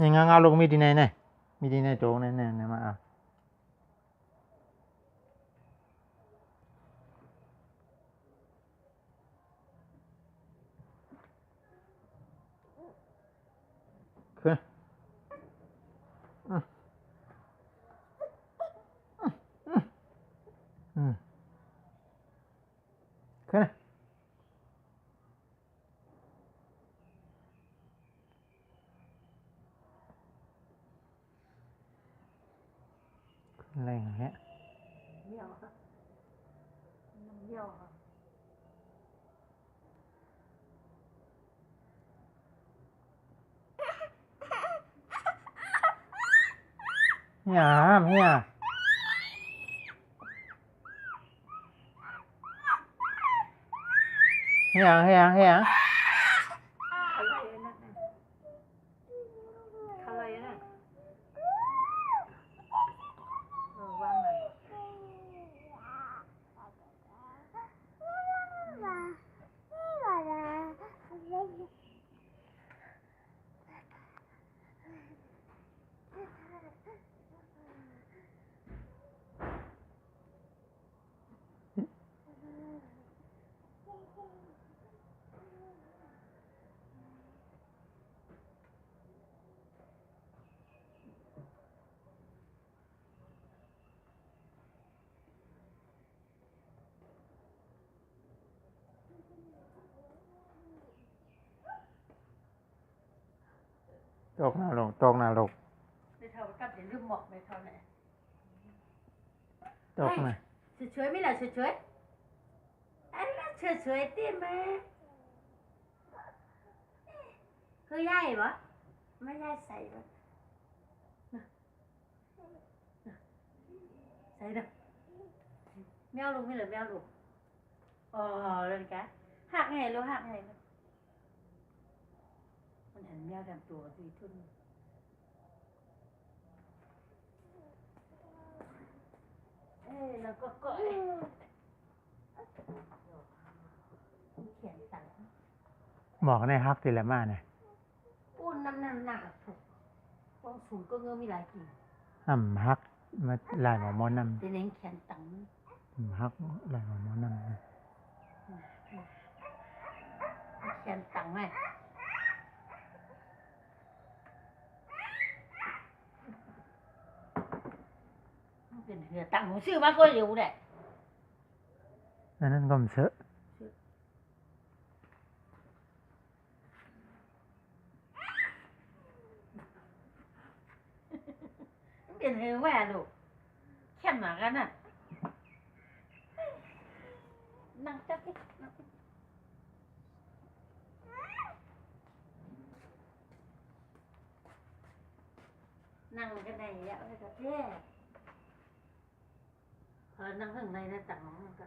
ยังงาลงมีดีไหนเนี่ยมีดีไหนโจงเนี่ยมาเอาขึ้นขึ้นแรงฮะเบี้ยวครับเบี้ยวครับเฮียเฮียเฮียอะไรนั่นน่ะอะไรนั่นวางไหนตกหน้าลงตกหน้าลงในเท่ากับจะลืมบอกในเท่าไหนตกหน้าเฉยๆไม่ล่ะเฉยๆอันนั้นเฉยๆตีแม่คือย่ายปะไม่ย่ายใส่ปะใส่เด้อแมวลูกไม่เหลือแมวลูกอ๋อเลยกะหักไงลูกหักไงลูกมันหันแมวทำตัวดีทุนแล้วก็ก้อยเขียนตัง บอกในฮักทีละมาเนี่ยปูนน้ำหนักถูกต้องสูงก็เงื้อมีหลายกิ่งฮักมาลายหมอน้แต่เน้นแขนตัง ำฮักลายหมอน้ำแขนตังไหมเป็นเหือตังหนูซื้อมาก็อยู่แหละนั่นก็มันเสอะเป็นเหือแม่ลูกแค่หมากันน่ะนั่งจับดินั่งกันไหนแล้วก็เท่นั่งข้างในนะตังน้องก็